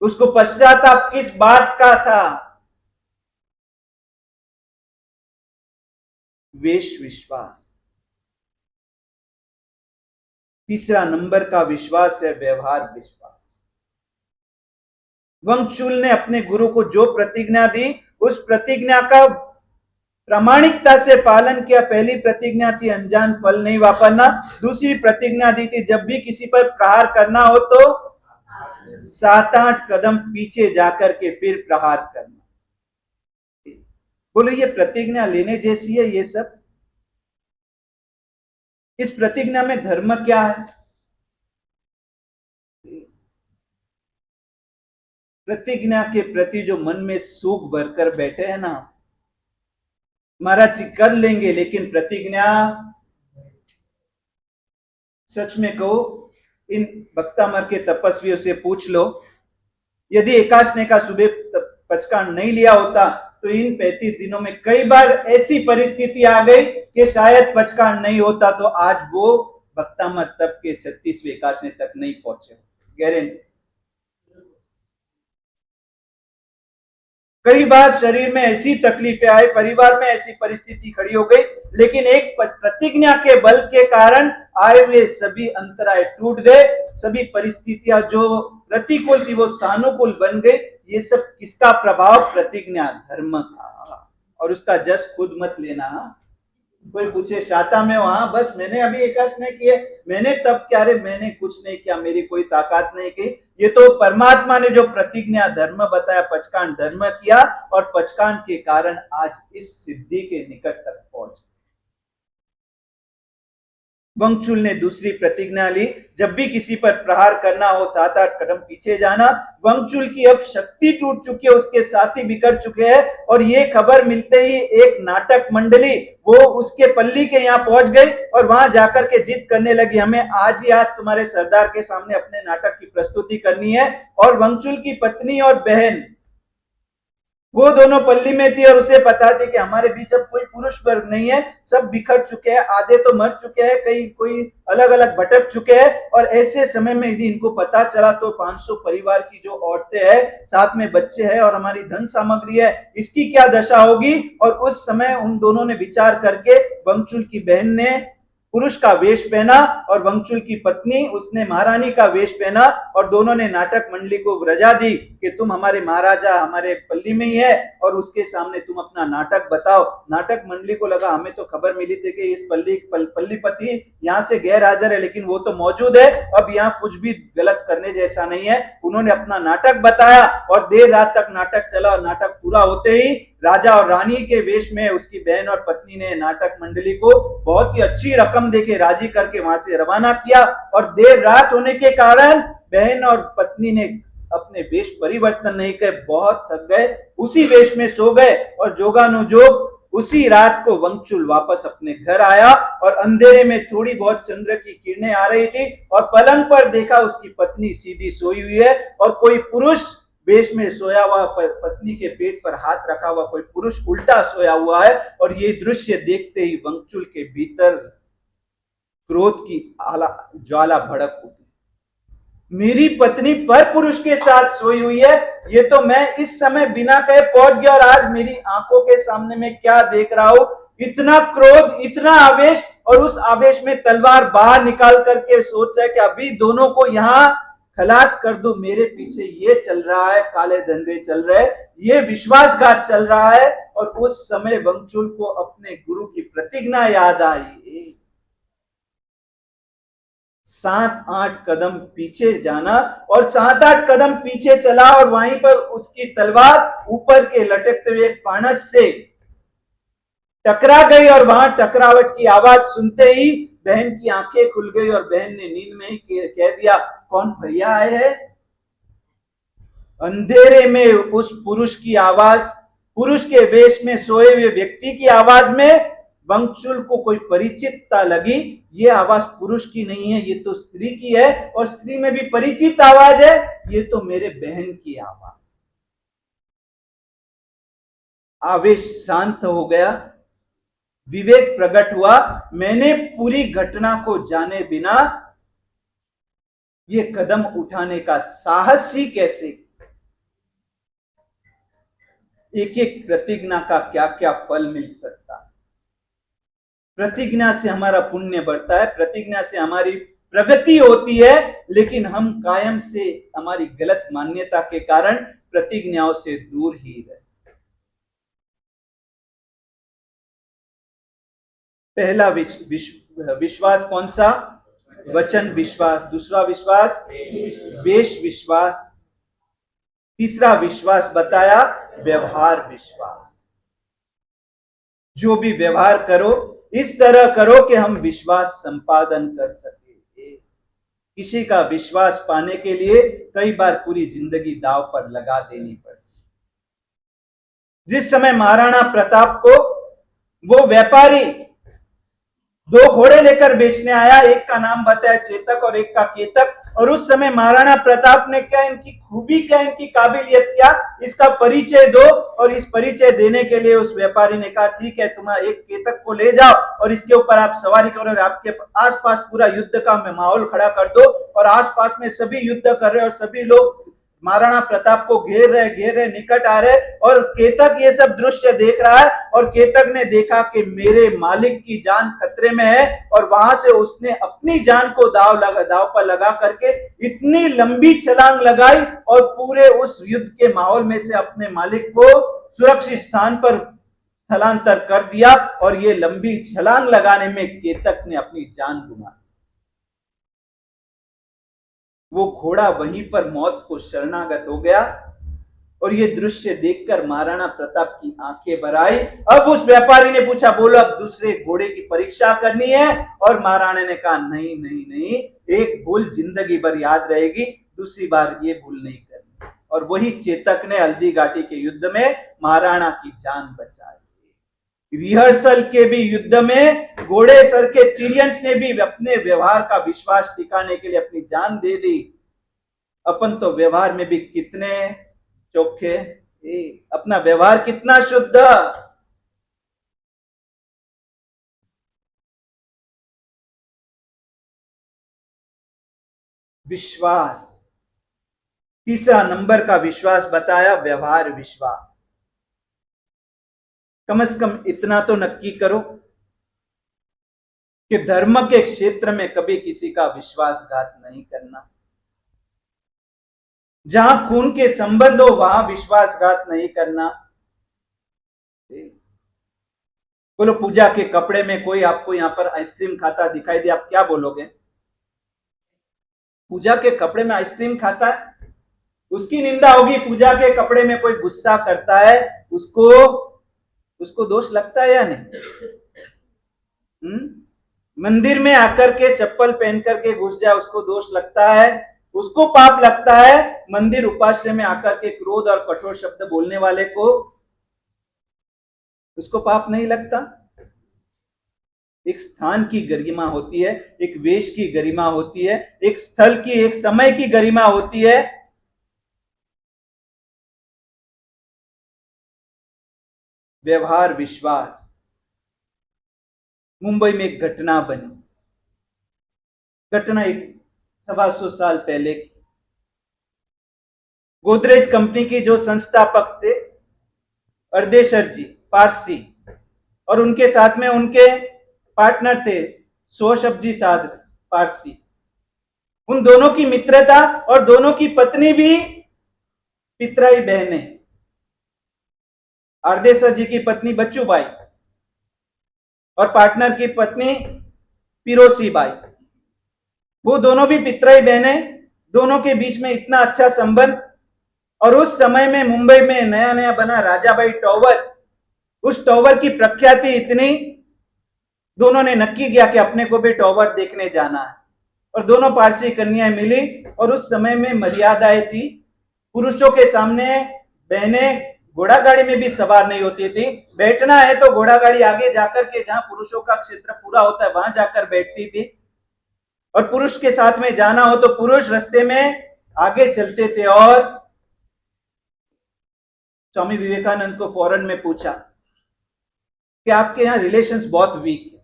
उसको पश्चाताप किस बात का था? वेश विश्वास। तीसरा नंबर का विश्वास है व्यवहार विश्वास। वंगचूल ने अपने गुरु को जो प्रतिज्ञा दी उस प्रतिज्ञा का प्रामाणिकता से पालन किया। पहली प्रतिज्ञा थी अनजान फल नहीं वापरना, दूसरी प्रतिज्ञा दी थी जब भी किसी पर प्रहार करना हो तो 7-8 कदम पीछे जाकर के फिर प्रहार करना। बोलो ये प्रतिज्ञा लेने जैसी है ये सब? इस प्रतिज्ञा में धर्म क्या है? प्रतिज्ञा के प्रति जो मन में सुख भरकर बैठे हैं ना, महाराज जी कर लेंगे, लेकिन प्रतिज्ञा सच में कहो इन भक्तामर के तपस्वियों से पूछ लो, यदि एकादशी का सुबह पचकान नहीं लिया होता तो इन 35 दिनों में कई बार ऐसी परिस्थिति आ गई कि शायद पचकान नहीं होता तो आज वो भक्तामर तप के 36वें एकादशी तक नहीं पहुंचे, गारंटी। कई बार शरीर में ऐसी तकलीफें आई, परिवार में ऐसी परिस्थिति खड़ी हो गई, लेकिन एक प्रतिज्ञा के बल के कारण आए हुए सभी अंतराय टूट गए, सभी परिस्थितियां जो प्रतिकूल थी वो सानुकूल बन गई। ये सब किसका प्रभाव? प्रतिज्ञा धर्म का। और उसका जस खुद मत लेना। कोई पूछे शाता में वहां बस मैंने अभी एकादश नहीं किए, मैंने तब क्या रे, मैंने कुछ नहीं किया, मेरी कोई ताकत नहीं की। ये तो परमात्मा ने जो प्रतिज्ञा धर्म बताया, पचकांड धर्म किया और पचकांड के कारण आज इस सिद्धि के निकट तक पहुंच। वंगचुल ने दूसरी प्रतिज्ञा ली, जब भी किसी पर प्रहार करना हो 7-8 कदम पीछे जाना। वंगचुल की अब शक्ति टूट चुकी है, उसके साथी बिखर चुके हैं और ये खबर मिलते ही एक नाटक मंडली वो उसके पल्ली के यहाँ पहुंच गई और वहां जाकर के जिद करने लगी, हमें आज ही आज तुम्हारे सरदार के सामने अपने नाटक की प्रस्तुति करनी है। और वंगचुल की पत्नी और बहन वो दोनों पल्ली में थी और उसे पता थी कि हमारे बीच अब कोई पुरुष वर्ग नहीं है, सब बिखर चुके हैं, आधे तो मर चुके हैं, कई कोई अलग अलग भटक चुके हैं। और ऐसे समय में यदि इनको पता चला तो 500 परिवार की जो औरतें हैं, साथ में बच्चे हैं और हमारी धन सामग्री है, इसकी क्या दशा होगी। और उस समय उन दोनों ने विचार करके वंगचुल की बहन ने पुरुष का वेश पहना और वंगचुल की पत्नी उसने महारानी का वेश पहना और दोनों ने नाटक मंडली को रजा दी कि तुम हमारे महाराजा हमारे पल्ली में ही है और उसके सामने तुम अपना नाटक बताओ। नाटक मंडली को लगा हमें तो खबर मिली थी कि इस पल्लीपति यहाँ से गैर हाजिर है, लेकिन वो तो मौजूद है, अब यहाँ कुछ भी गलत करने जैसा नहीं है। उन्होंने अपना नाटक बताया और देर रात तक नाटक चला और नाटक पूरा होते ही राजा और रानी के वेश में उसकी बहन और पत्नी ने नाटक मंडली को बहुत ही अच्छी रकम देके राजी करके वहां से रवाना किया। और देर रात होने के कारण बहन और पत्नी ने अपने वेश परिवर्तन नहीं किए, बहुत थक गए, उसी वेश में सो गए। और जोगानुजोग उसी रात को वंगचुल वापस अपने घर आया और अंधेरे में थोड़ी बहुत चंद्र की किरणें आ रही थी और पलंग पर देखा उसकी पत्नी सीधी सोई हुई है और कोई पुरुष वेश में सोया हुआ, पत्नी के पेट पर हाथ रखा हुआ कोई पुरुष उल्टा सोया हुआ है। और ये दृश्य देखते ही वंगचुल के भीतर क्रोध की ज्वाला भड़क उठी। मेरी पत्नी पर पुरुष के साथ सोई हुई है, ये तो मैं इस समय बिना कहे पहुंच गया और आज मेरी आंखों के सामने मैं क्या देख रहा हूं। इतना क्रोध, इतना आवेश, और उस आवेश में तलवार बाहर निकाल करके सोच रहा है कि अभी दोनों को यहां खलास कर दो। मेरे पीछे ये चल रहा है, काले धंधे चल रहे हैं, ये विश्वासघात चल रहा है। और उस समय वंगचुल को अपने गुरु की प्रतिज्ञा याद आई, 7-8 कदम पीछे जाना। और 7-8 कदम पीछे चला और वहीं पर उसकी तलवार ऊपर के लटकते हुए फानस से टकरा गई और वहां टकरावट की आवाज सुनते ही बहन की आंखें खुल गई और बहन ने नींद में ही कह दिया, कौन भैया आए हैं। अंधेरे में उस पुरुष की आवाज, पुरुष के वेश में सोए हुए व्यक्ति की आवाज में वंगचुल को कोई परिचितता लगी। ये आवाज पुरुष की नहीं है, ये तो स्त्री की है और स्त्री में भी परिचित आवाज है, ये तो मेरे बहन की आवाज। आवेश शांत हो गया, विवेक प्रकट हुआ। मैंने पूरी घटना को जाने बिना ये कदम उठाने का साहस ही कैसे। एक एक प्रतिज्ञा का क्या क्या फल मिल सकता है। प्रतिज्ञा से हमारा पुण्य बढ़ता है, प्रतिज्ञा से हमारी प्रगति होती है, लेकिन हम कायम से हमारी गलत मान्यता के कारण प्रतिज्ञाओं से दूर ही रहे। पहला विश्वास कौन सा? वचन विश्वास। दूसरा विश्वास वेश विश्वास। तीसरा विश्वास बताया व्यवहार विश्वास। जो भी व्यवहार करो इस तरह करो कि हम विश्वास संपादन कर सके। किसी का विश्वास पाने के लिए कई बार पूरी जिंदगी दांव पर लगा देनी पड़ती। जिस समय महाराणा प्रताप को वो व्यापारी 2 घोड़े लेकर बेचने आया, एक का नाम बताया चेतक और एक का केतक, और उस समय महाराणा प्रताप ने क्या, इनकी खूबी क्या, इनकी काबिलियत क्या, इसका परिचय दो। और इस परिचय देने के लिए उस व्यापारी ने कहा, ठीक है, तुम एक केतक को ले जाओ और इसके ऊपर आप सवारी करो और आपके आसपास पूरा युद्ध का माहौल खड़ा कर दो। और आसपास में सभी युद्ध कर रहे और सभी लोग महाराणा प्रताप को घेर रहे निकट आ रहे, और केतक ये सब दृश्य देख रहा है, और केतक ने देखा कि मेरे मालिक की जान खतरे में है, और वहां से उसने अपनी जान को दाव पर लगा करके इतनी लंबी छलांग लगाई और पूरे उस युद्ध के माहौल में से अपने मालिक को सुरक्षित स्थान पर स्थलांतर कर दिया, और ये लंबी छलांग लगाने में केतक ने अपनी जान गुमा। वो घोड़ा वहीं पर मौत को शरणागत हो गया, और ये दृश्य देखकर महाराणा प्रताप की आंखें भर आई। अब उस व्यापारी ने पूछा, बोलो अब दूसरे घोड़े की परीक्षा करनी है? और महाराणा ने कहा, नहीं नहीं नहीं, एक भूल जिंदगी भर याद रहेगी, दूसरी बार ये भूल नहीं करनी। और वही चेतक ने हल्दी घाटी के युद्ध में महाराणा की जान बचाई। रिहर्सल के भी युद्ध में घोड़े सर के तिरियंस ने भी अपने व्यवहार का विश्वास टिकाने के लिए अपनी जान दे दी। अपन तो व्यवहार में भी कितने चोखे, अपना व्यवहार कितना शुद्ध। विश्वास, तीसरा नंबर का विश्वास बताया, व्यवहार विश्वास। कम से कम इतना तो नक्की करो कि धर्म के क्षेत्र में कभी किसी का विश्वासघात नहीं करना। जहां खून के संबंध हो वहां विश्वासघात नहीं करना। बोलो, पूजा के कपड़े में कोई आपको यहां पर आइसक्रीम खाता दिखाई दे, आप क्या बोलोगे? पूजा के कपड़े में आइसक्रीम खाता है, उसकी निंदा होगी। पूजा के कपड़े में कोई गुस्सा करता है, उसको दोष लगता है या नहीं? मंदिर में आकर के चप्पल पहन करके घुस जाए, उसको दोष लगता है, उसको पाप लगता है। मंदिर उपाश्रय में आकर के क्रोध और कठोर शब्द बोलने वाले को, उसको पाप नहीं लगता। एक स्थान की गरिमा होती है, एक वेश की गरिमा होती है, एक स्थल की, एक समय की गरिमा होती है। व्यवहार विश्वास। मुंबई में एक घटना बनी, घटना एक 125 साल पहले की। गोदरेज कंपनी की जो संस्थापक थे अर्देशर जी, पारसी, और उनके साथ में उनके पार्टनर थे सोशब जी साध, पारसी। उन दोनों की मित्रता, और दोनों की पत्नी भी पितराई बहनें। अर्देशर जी की पत्नी बच्चूबाई और पार्टनर की पत्नी पिरोसी बाई, वो दोनों भी पितराई बहनें। दोनों के बीच में इतना अच्छा संबंध। और उस समय में मुंबई में नया नया बना राजाबाई टावर, उस टावर की प्रख्याति इतनी, दोनों ने नक्की किया कि अपने को भी टावर देखने जाना है। और दोनों पारसी कन्याएं मिली, और उस समय में मर्यादाएं थी। पुरुषों के सामने बहनें घोड़ा गाड़ी में भी सवार नहीं होती थी। बैठना है तो घोड़ा गाड़ी आगे जाकर के, जहां पुरुषों का क्षेत्र पूरा होता है, वहां जाकर बैठती थी। और पुरुष के साथ में जाना हो तो पुरुष रास्ते में आगे चलते थे। और स्वामी विवेकानंद को फॉरेन में पूछा कि आपके यहां रिलेशंस बहुत वीक है,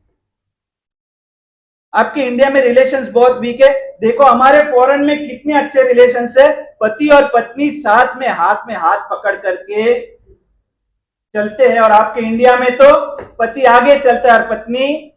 आपके इंडिया में रिलेशंस बहुत वीक है। देखो हमारे फॉरेन में कितने अच्छे रिलेशंस है, पति और पत्नी साथ में हाथ पकड़ करके चलते हैं। और आपके इंडिया में तो पति आगे चलता है और पत्नी,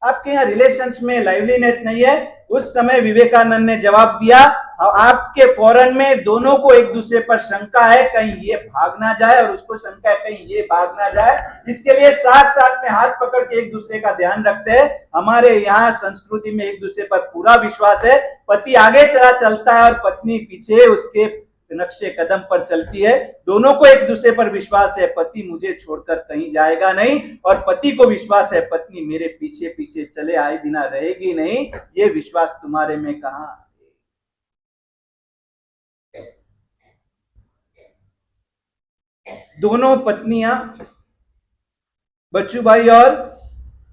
आपके यहाँ रिलेशंस में लाइवलीनेस नहीं है। उस समय विवेकानंद ने जवाब दिया, आपके फॉरेन में दोनों को एक दूसरे पर शंका है, कहीं ये भाग ना जाए, और उसको शंका है कहीं ये भाग ना जाए। इसके लिए साथ साथ में हाथ पकड़ के एक दूसरे का ध्यान रखते हैं। हमारे यहाँ संस्कृति में एक दूसरे पर पूरा विश्वास है। पति आगे चलता है और पत्नी पीछे उसके नक्शे कदम पर चलती है। दोनों को एक दूसरे पर विश्वास है, पति मुझे छोड़कर कहीं जाएगा नहीं, और पति को विश्वास है पत्नी मेरे पीछे पीछे चले आए बिना रहेगी नहीं। ये विश्वास तुम्हारे में कहां? दोनों पत्नियां बच्चूबाई और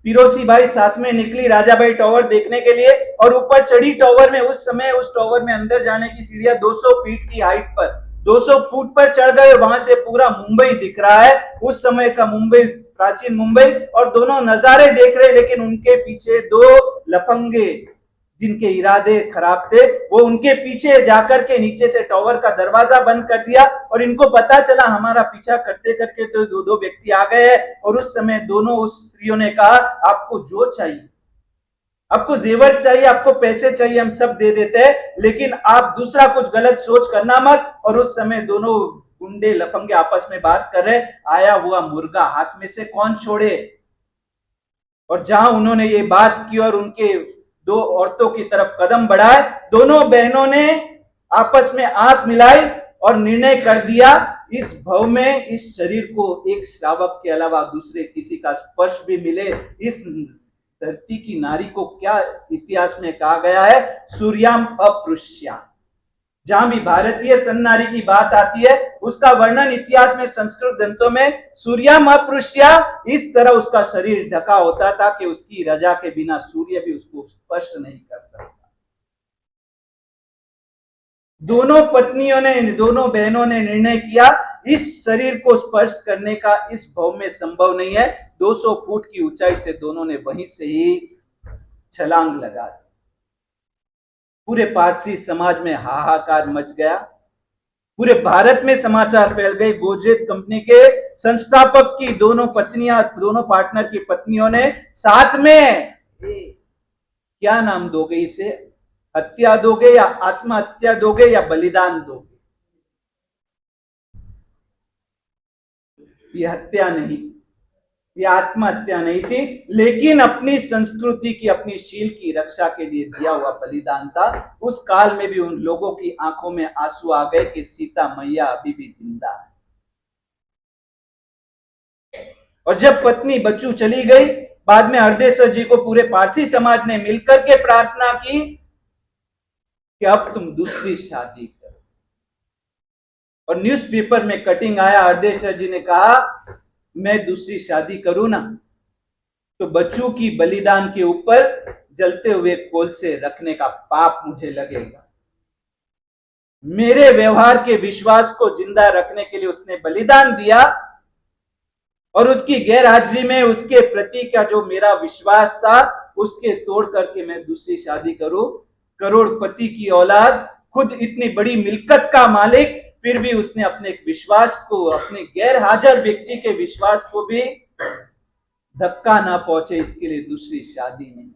पिरोसी बाई साथ में निकली राजाबाई टावर देखने के लिए, और ऊपर चढ़ी टावर में। उस समय उस टावर में अंदर जाने की सीढ़ियां 200 फीट की हाइट पर, 200 फुट पर चढ़ गए, और वहां से पूरा मुंबई दिख रहा है, उस समय का मुंबई, प्राचीन मुंबई। और दोनों नजारे देख रहे, लेकिन उनके पीछे दो लफंगे, जिनके इरादे खराब थे, वो उनके पीछे जाकर के नीचे से टावर का दरवाजा बंद कर दिया और इनको पता चला हमारा पीछा करते करके तो दो दो व्यक्ति आ गए हैं। और उस समय दोनों उस स्त्रियों ने कहा, आपको जो चाहिए, आपको जेवर चाहिए, आपको पैसे चाहिए, हम सब दे देते हैं, लेकिन आप दूसरा कुछ गलत सोच करना मत। और उस समय दोनों गुंडे लफंगे आपस में बात कर रहे, आया हुआ मुर्गा हाथ में से कौन छोड़े। और जहां उन्होंने ये बात की और उनके दो औरतों की तरफ कदम बढ़ाए, दोनों बहनों ने आपस में आंख मिलाई और निर्णय कर दिया, इस भव में इस शरीर को एक श्रावक के अलावा दूसरे किसी का स्पर्श भी मिले। इस धरती की नारी को क्या इतिहास में कहा गया है, सूर्याम अपृश्या। जहां भी भारतीय सन्नारी की बात आती है, उसका वर्णन इतिहास में संस्कृत ग्रंथों में सूर्याम अपृश्या, इस तरह उसका शरीर ढका होता था कि उसकी रजा के बिना सूर्य भी उसको स्पर्श नहीं कर सकता। दोनों पत्नियों ने, दोनों बहनों ने निर्णय किया, इस शरीर को स्पर्श करने का इस भव में संभव नहीं है। 200 फुट की ऊंचाई से दोनों ने वहीं से ही छलांग लगा दी। पूरे पारसी समाज में हाहाकार मच गया, पूरे भारत में समाचार फैल गए। गोदरेज कंपनी के संस्थापक की दोनों पत्नियां, दोनों पार्टनर की पत्नियों ने साथ में, क्या नाम दोगे इसे, हत्या दोगे या आत्महत्या दोगे या बलिदान दोगे? ये हत्या नहीं, ये आत्महत्या नहीं थी, लेकिन अपनी संस्कृति की, अपनी शील की रक्षा के लिए दिया हुआ बलिदान था। उस काल में भी उन लोगों की आंखों में आंसू आ गए कि सीता मैया अभी भी जिंदा है। और जब पत्नी बच्चू चली गई, बाद में हरदेश्वर जी को पूरे पारसी समाज ने मिलकर के प्रार्थना की कि अब तुम दूसरी शादी करो। और न्यूज़पेपर में कटिंग आया, हरदेश्वर जी ने कहा, मैं दूसरी शादी करूं ना तो बच्चों की बलिदान के ऊपर जलते हुए कोल से रखने का पाप मुझे लगेगा। मेरे व्यवहार के विश्वास को जिंदा रखने के लिए उसने बलिदान दिया, और उसकी गैर हाजिरी में उसके प्रति का जो मेरा विश्वास था, उसके तोड़ करके मैं दूसरी शादी करूं। करोड़पति की औलाद, खुद इतनी बड़ी मिल्कत का मालिक, फिर भी उसने अपने विश्वास को, अपने गैर हाजिर व्यक्ति के विश्वास को भी धक्का ना पहुंचे, इसके लिए दूसरी शादी नहीं।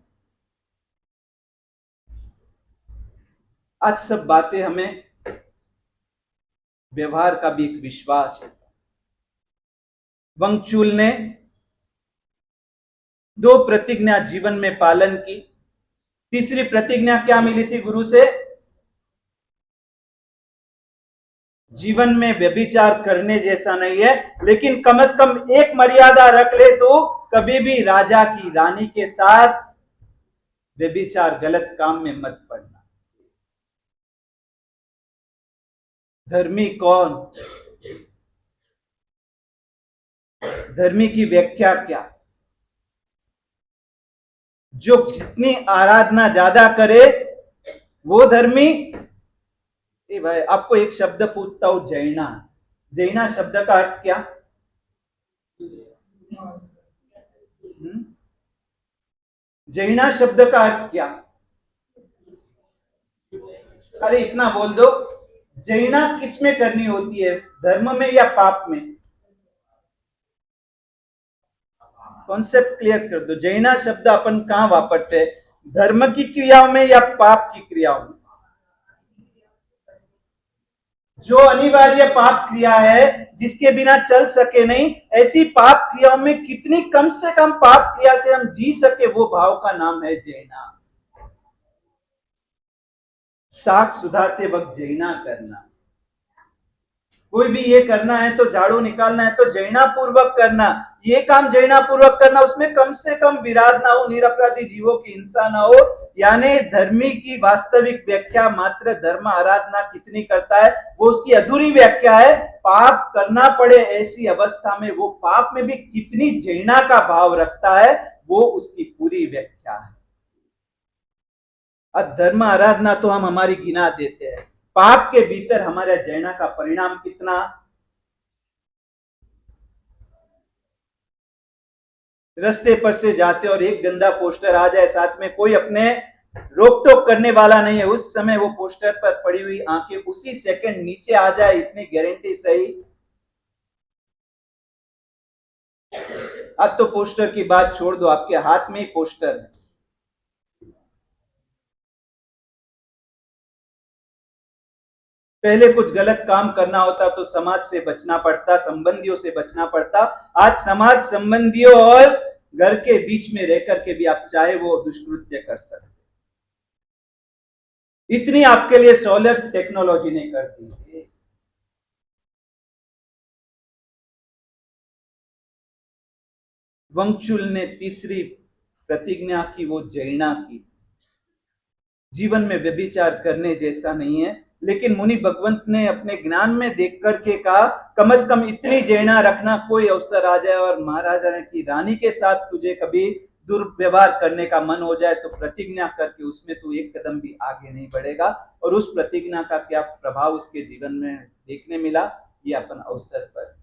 आज सब बातें हमें व्यवहार का भी एक विश्वास है। वंगचुल ने 2 प्रतिज्ञा जीवन में पालन की। तीसरी प्रतिज्ञा क्या मिली थी गुरु से? जीवन में व्यभिचार करने जैसा नहीं है, लेकिन कम से कम एक मर्यादा रख ले तो कभी भी राजा की रानी के साथ व्यभिचार, गलत काम में मत पड़ना। धर्मी कौन? धर्मी की व्याख्या क्या? जो जितनी आराधना ज्यादा करे वो धर्मी। भाई आपको एक शब्द पूछता हूं, जैना। जैना शब्द का अर्थ क्या? जैना शब्द का अर्थ क्या? अरे इतना बोल दो, जैना किस में करनी होती है, धर्म में या पाप में? कॉन्सेप्ट क्लियर कर दो। जैना शब्द अपन कहां वापरते हैं, धर्म की क्रियाओं में या पाप की क्रियाओं में? जो अनिवार्य पाप क्रिया है, जिसके बिना चल सके नहीं, ऐसी पाप क्रियाओं में कितनी कम से कम पाप क्रिया से हम जी सके, वो भाव का नाम है जैना। साख सुधारते वक्त जैना करना, कोई भी ये करना है तो झाड़ू निकालना है तो जैना पूर्वक करना, ये काम जैना पूर्वक करना, उसमें कम से कम विराध ना हो, निरपराधी जीवों की हिंसा ना हो। यानी धर्मी की वास्तविक व्याख्या मात्र धर्म आराधना कितनी करता है, वो उसकी अधूरी व्याख्या है। पाप करना पड़े ऐसी अवस्था में वो पाप में भी कितनी जैना का भाव रखता है, वो उसकी पूरी व्याख्या है। धर्म आराधना तो हम हमारी गिना देते हैं, पाप के भीतर हमारे जैना का परिणाम कितना? रास्ते पर से जाते और एक गंदा पोस्टर आ जाए, साथ में कोई अपने रोक टोक करने वाला नहीं है। उस समय वो पोस्टर पर पड़ी हुई आंखें उसी सेकंड नीचे आ जाए, इतनी गारंटी सही। अब तो पोस्टर की बात छोड़ दो, आपके हाथ में ही पोस्टर है। पहले कुछ गलत काम करना होता तो समाज से बचना पड़ता, संबंधियों से बचना पड़ता। आज समाज, संबंधियों और घर के बीच में रह करके भी आप चाहे वो दुष्कृत्य कर सकते। इतनी आपके लिए सहूलियत टेक्नोलॉजी ने कर दी है। वंगचुल ने तीसरी प्रतिज्ञा की, वो जैना की। जीवन में व्यभिचार करने जैसा नहीं है, लेकिन मुनि भगवंत ने अपने ज्ञान में देख करके कहा, कम से कम इतनी जैना रखना, कोई अवसर आ जाए और महाराजा ने की रानी के साथ तुझे कभी दुर्व्यवहार करने का मन हो जाए तो प्रतिज्ञा करके उसमें तू एक कदम भी आगे नहीं बढ़ेगा। और उस प्रतिज्ञा का क्या प्रभाव उसके जीवन में देखने मिला, ये अपन अवसर पर